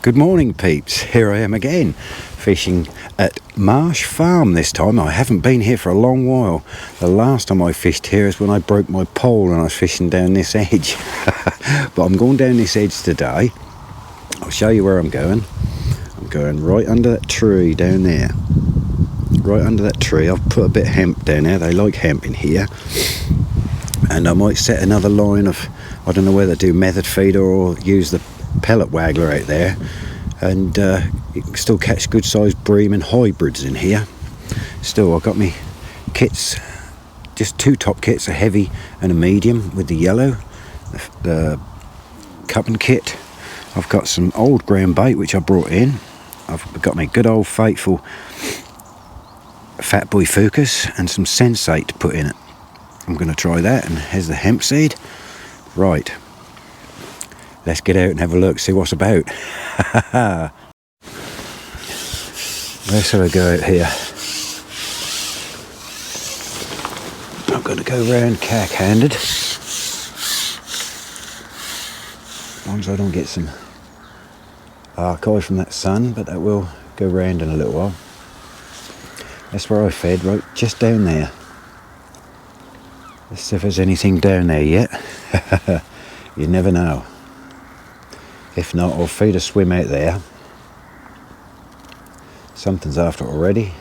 Good morning, peeps. Here I am again, fishing at Marsh Farm this time. I haven't been here for a long while. The last time I fished here is when I broke my pole and I was fishing down this edge. But I'm going down this edge today. I'll show you where I'm going. I'm going right under that tree down there. Right under that tree. I've put a bit of hemp down there. They like hemp in here. And I might set another line of, I don't know whether to do method feeder or use the pellet waggler out there, and you can still catch good sized bream and hybrids in here. Still, I've got me kits, just two top kits, a heavy and a medium with the yellow, the cupping kit. I've got some old ground bait which I brought in. I've got my good old faithful fat boy Fjukas and some sensate to put in it. I'm going to try that, and here's the hemp seed. Right, let's get out and have a look, see what's about. Let's have a go out here. I'm going to go round cack-handed. As long as I don't get some archive from that sun, but that will go round in a little while. That's where I fed, right just down there. Let's see if there's anything down there yet. You never know. If not, I'll feed a swim out there. Something's after it already.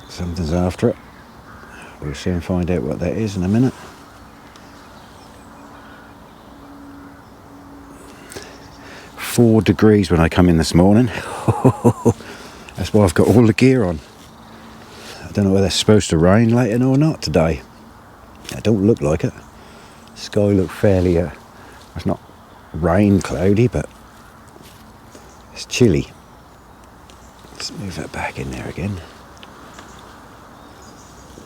Something's after it. We'll soon find out what that is in a minute. Four degrees when I come in this morning. That's why I've got all the gear on. I don't know whether it's supposed to rain later or not today. It don't look like it. The sky looks fairly, it's not rain cloudy, but it's chilly. Let's move that back in there again.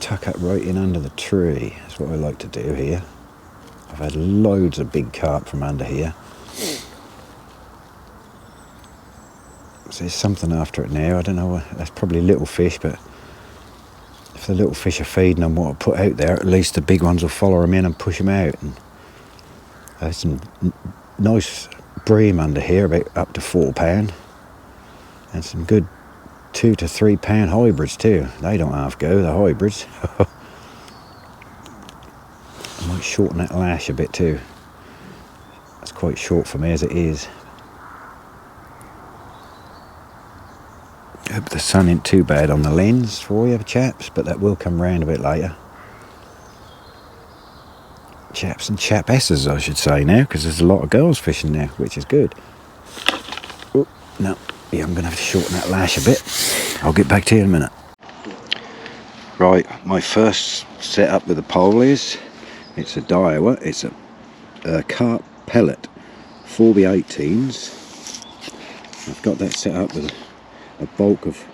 Tuck up right in under the tree. That's what I like to do here. I've had loads of big carp from under here. So there's something after it now. I don't know, that's probably little fish, but if the little fish are feeding on what I put out there, at least the big ones will follow them in and push them out. And there's some nice bream under here, about up to £4, and some good 2 to 3 pound hybrids too. They don't half go, the hybrids. I might shorten that lash a bit too. That's quite short for me as it is. Hope the sun ain't too bad on the lens for you chaps, but that will come round a bit later. Chaps and chapesses, I should say now, because there's a lot of girls fishing now, which is good. Oh, no, yeah, I'm going to have to shorten that lash a bit. I'll get back to you in a minute. Right, my first setup with the pole is, it's a Daiwa, it's a carp pellet, 4x18s. I've got that set up with a bulk of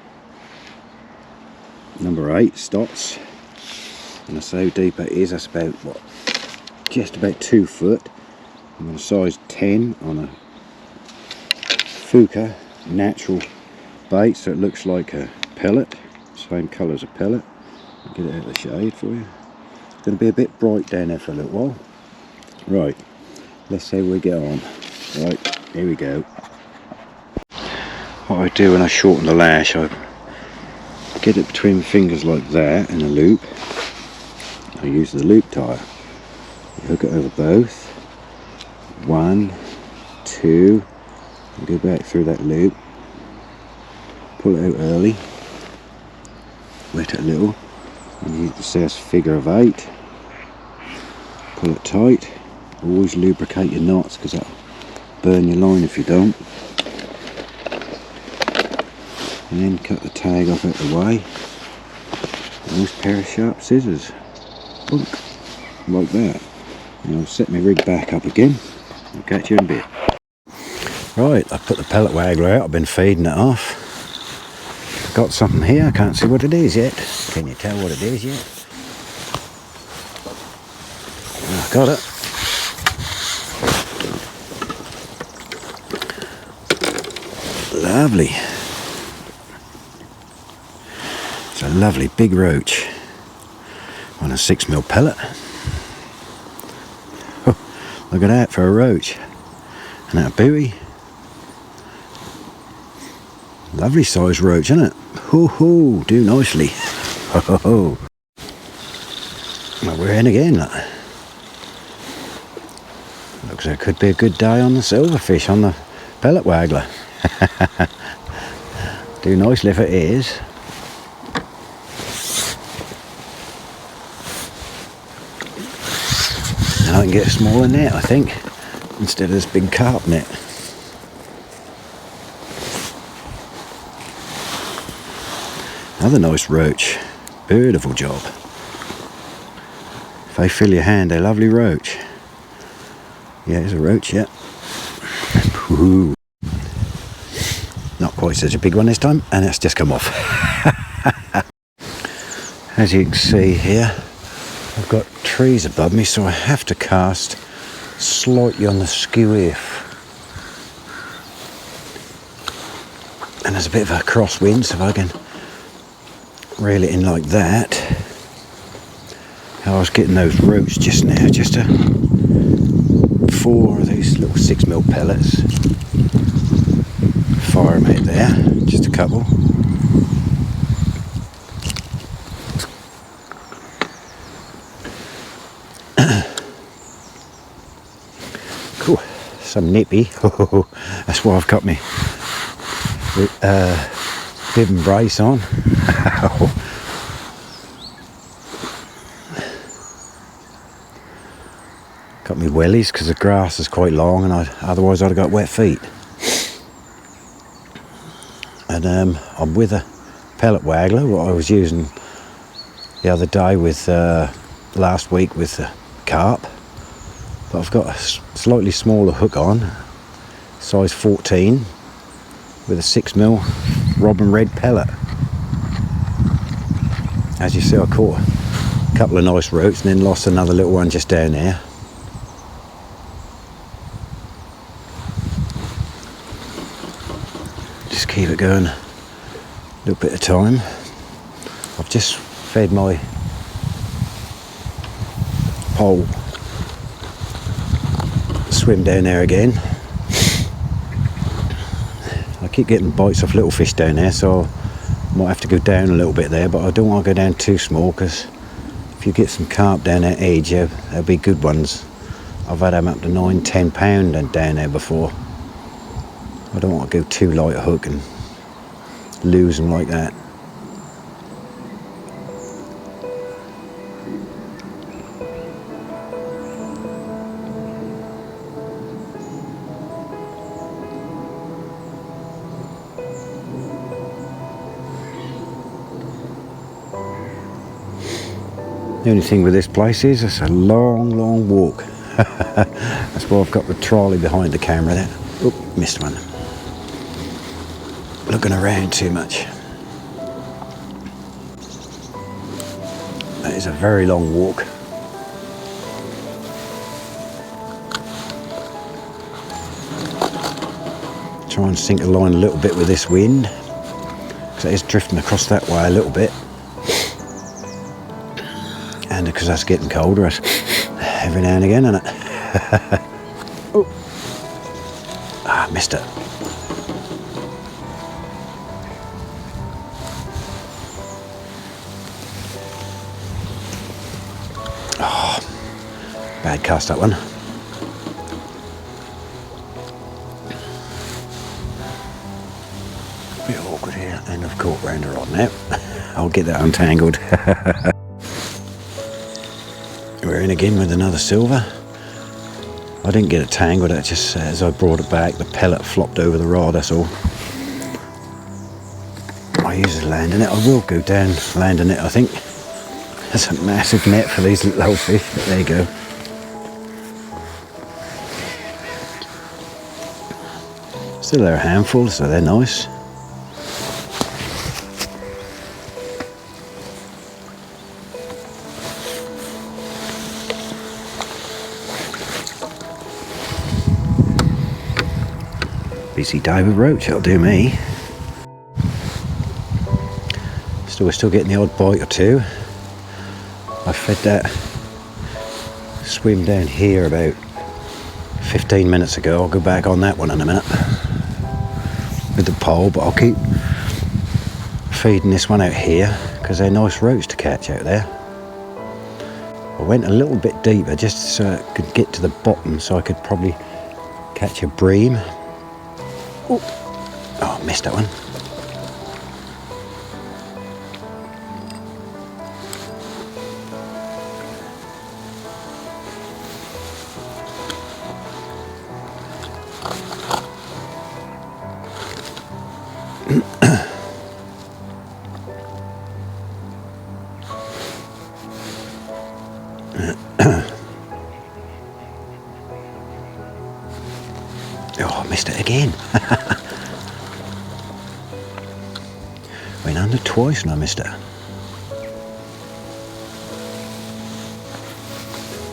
number 8 stots, and that's how deep it is. That's about what, just about 2 foot. I'm on a size 10 on a Fjuka natural bait, so it looks like a pellet, same colour as a pellet. I'll get it out of the shade for you. It's going to be a bit bright down there for a little while. Right, let's see how we get on. Right, here we go. What I do when I shorten the lash, I get it between my fingers like that in a loop. I use the loop tie. You hook it over both. 1, 2, and go back through that loop. Pull it out early. Wet it a little. And you can see it's a figure of 8. Pull it tight. Always lubricate your knots, because that'll burn your line if you don't. And then cut the tag off out the way. A nice pair of sharp scissors. Boom, like that. And I'll set my rig back up again. I'll catch you in a bit. Right, I put the pellet waggler out. I've been feeding it off. I've got something here. I can't see what it is yet. Can you tell what it is yet? I got it. Lovely. It's a lovely big roach on a 6mm pellet. Look at that for a roach. And that buoy. Lovely sized roach, isn't it? Ho ho, do nicely. Ho ho ho. Well, we're in again. Look. Looks like it could be a good day on the silverfish, on the pellet waggler. Do nicely if it is. And I can get a smaller net, I think, instead of this big carp net. Another nice roach. Beautiful job. If they fill your hand, they're lovely roach. Yeah, it's a roach, yeah. Ooh. Not quite such a big one this time, and it's just come off. As you can see here, I've got trees above me, so I have to cast slightly on the skew if. And there's a bit of a crosswind, so if I can reel it in like that. I was getting those roach just now, just 4 of these little 6mm pellets. Fire them out there, just a couple. Cool, some nippy. That's why I've got me bib and brace on. Got me wellies because the grass is quite long, and otherwise I'd have got wet feet. And I'm with a pellet waggler, what I was using the other day with last week with the carp. But I've got a slightly smaller hook on, size 14, with a 6mm robin red pellet. As you see, I caught a couple of nice roach and then lost another little one just down there. Just keep it going a little bit of time. I've just fed my pole. Swim down there again. I keep getting bites off little fish down there, so I might have to go down a little bit there, but I don't want to go down too small, because if you get some carp down that edge, they'll be good ones. I've had them up to 9-10 pound and down there before. I don't want to go too light a hook and lose them like that. The only thing with this place is it's a long walk. That's why I've got the trolley behind the camera there. Oh, missed one. Looking around too much. That is a very long walk. Try and sink the line a little bit with this wind, because it is drifting across that way a little bit. And because that's getting colder every now and again, isn't it? Oh, missed it. Oh, bad cast, that one. A bit awkward here, and I've caught round her rod now. I'll get that untangled. We're in again with another silver. I didn't get it tangled, it just, as I brought it back, the pellet flopped over the rod, that's all. I usually land in it. I will go down land in it, I think. That's a massive net for these little fish, but there you go. Still they're a handful, so they're nice. Busy day with roach, it'll do me. We're still getting the odd bite or two. I fed that swim down here about 15 minutes ago. I'll go back on that one in a minute with the pole, but I'll keep feeding this one out here because they're nice roach to catch out there. I went a little bit deeper just so I could get to the bottom, so I could probably catch a bream. Ooh. Oh, I missed that one. Oh, I missed it again. Went under twice and I missed it.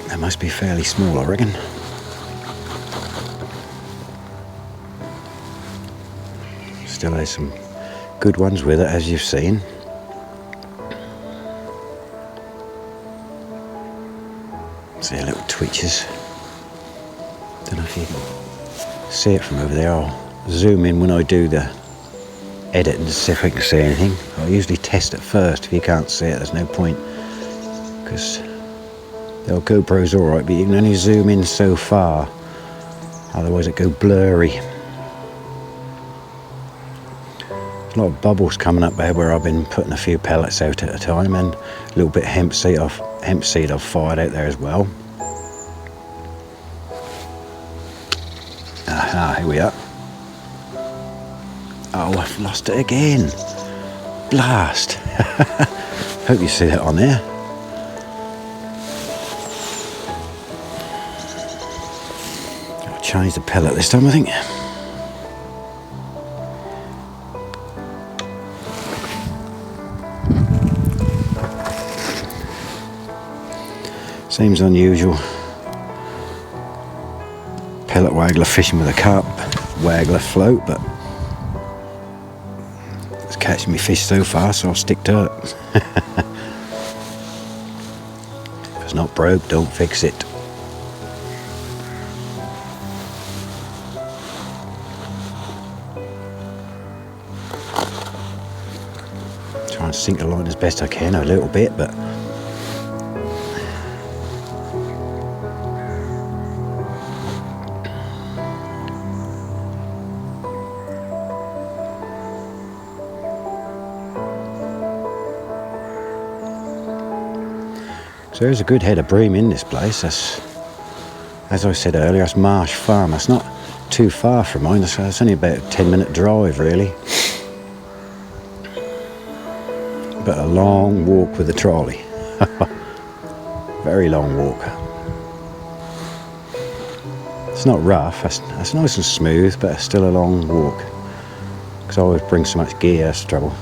That must be fairly small, I reckon. Still has some good ones with it, as you've seen. See the little twitches. Don't know if you can see it from over there. I'll zoom in when I do the edit and see if I can see anything. I usually test it first. If you can't see it, there's no point, because the old GoPro's alright, but you can only zoom in so far, otherwise it go blurry. There's a lot of bubbles coming up there where I've been putting a few pellets out at a time, and a little bit of hemp seed I've fired out there as well. Aha, here we are. Oh, I've lost it again. Blast. Hope you see that on there. I'll change the pellet this time, I think. Seems unusual. Pellet waggler fishing with a carp waggler float, but it's catching me fish so far, so I'll stick to it. If it's not broke, don't fix it. Try and sink the line as best I can, a little bit, but so there's a good head of bream in this place. That's, as I said earlier, that's Marsh Farm. That's not too far from mine. It's only about a 10-minute drive, really. But a long walk with the trolley. Very long walk. It's not rough. That's nice and smooth, but it's still a long walk. Because I always bring so much gear, that's the trouble.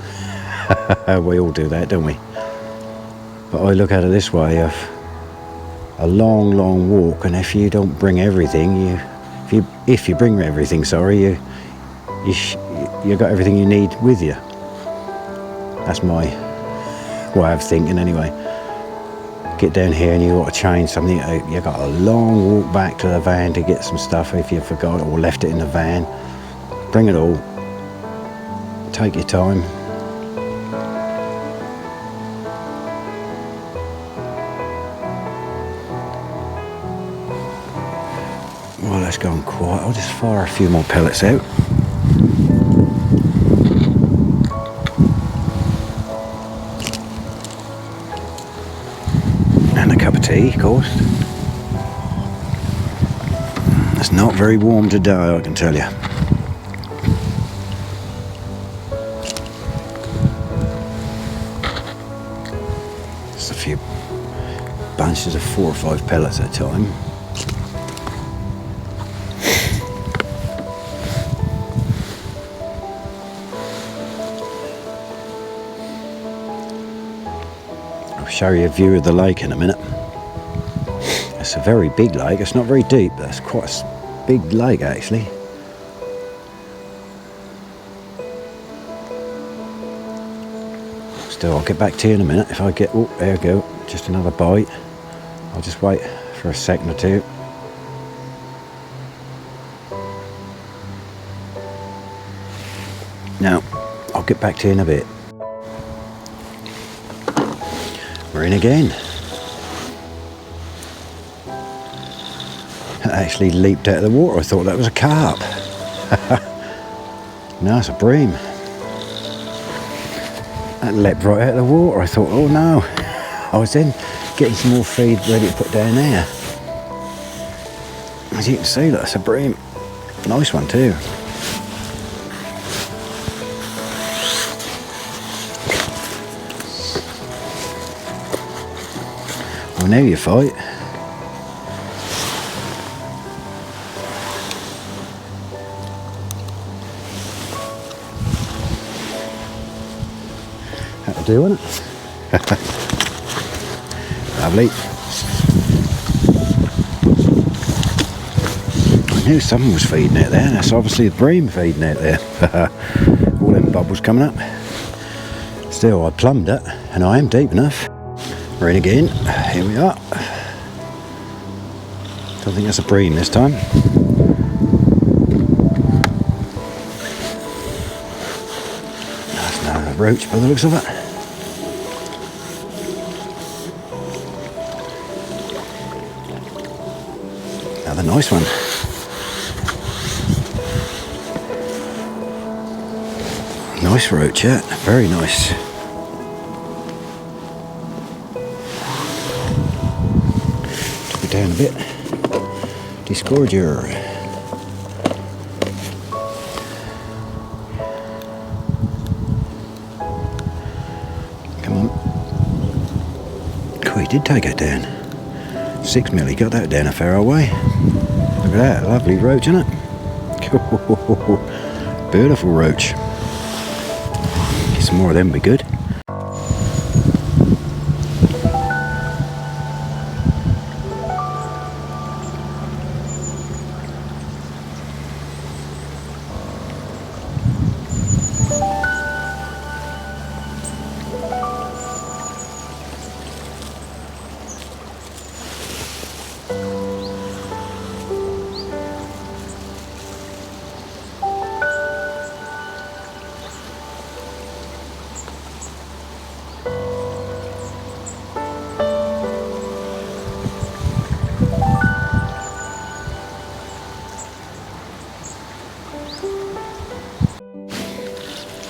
We all do that, don't we? But I look at it this way, of a long, long walk, and if you don't bring everything, if you bring everything, sorry, you got everything you need with you. That's my way of thinking, anyway. Get down here and you got to change something. You got a long walk back to the van to get some stuff if you forgot or left it in the van. Bring it all. Take your time. Well, that's gone quiet. I'll just fire a few more pellets out. And a cup of tea, of course. It's not very warm today, I can tell you. Just a few bunches of 4 or 5 pellets at a time. Show you a view of the lake in a minute. It's a very big lake. It's not very deep, but it's quite a big lake actually. Still, I'll get back to you in a minute. If I get, oh, there we go, just another bite. I'll just wait for a second or two. Now, I'll get back to you in a bit. We're in again. That actually leaped out of the water. I thought that was a carp. No, it's a bream. That leapt right out of the water. I thought, oh no. I was then getting some more feed ready to put down there. As you can see, that's a bream. Nice one too. Well, now you fight. That'll do, won't it? Lovely. I knew someone was feeding out there. That's obviously the bream feeding out there. All them bubbles coming up. Still, I plumbed it, and I am deep enough. We're in again. Here we are. Don't think that's a bream this time. That's another roach by the looks of it. Another nice one. Nice roach, yeah. Very nice. Took it down a bit. Disgorger. Come on. Oh, he did take it down. 6 mil, he got that down a fair old way. Look at that, lovely roach, isn't it? Beautiful roach. Get some more of them, be good.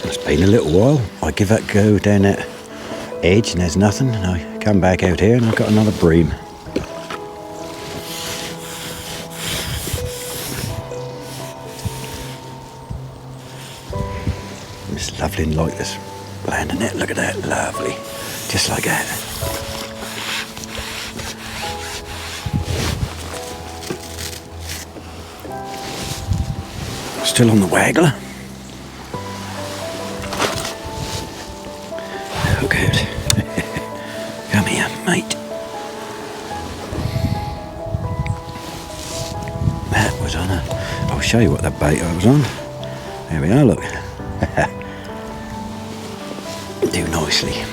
It's been a little while. I give that go down that edge and there's nothing, and I come back out here and I've got another bream. It's lovely and like this landing it. Look at that, lovely, just like that. Still on the Waggler. Look out. Come here, mate. That was on a... I'll show you what that bait I was on. There we are, look. Do nicely.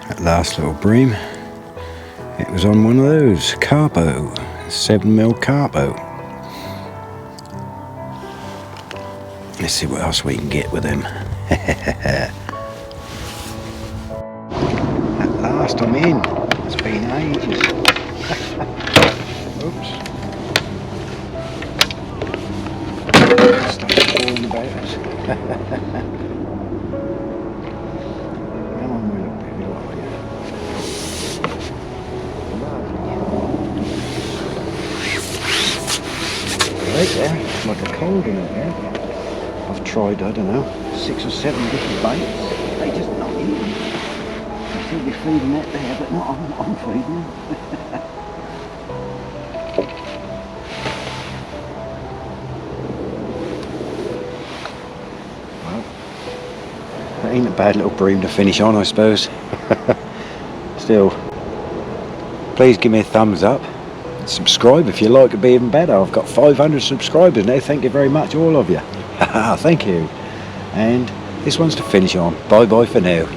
That last little bream, it was on one of those. Carpo. 7mm carpo. Let's see what else we can get with them. At last I'm in. It's been ages. Oops. Stuff falling about us. Come on, my little baby, what are you? Right there, it's like a cold in it there. I've tried, I don't know, 6 or 7 different baits. They just not eat them. I should be feeding that there, but not I'm feeding them. Well, that ain't a bad little bream to finish on, I suppose. Still, please give me a thumbs up. Subscribe if you like, it'd be even better. I've got 500 subscribers now. Thank you very much, all of you. Thank you. And this one's to finish on. Bye bye for now.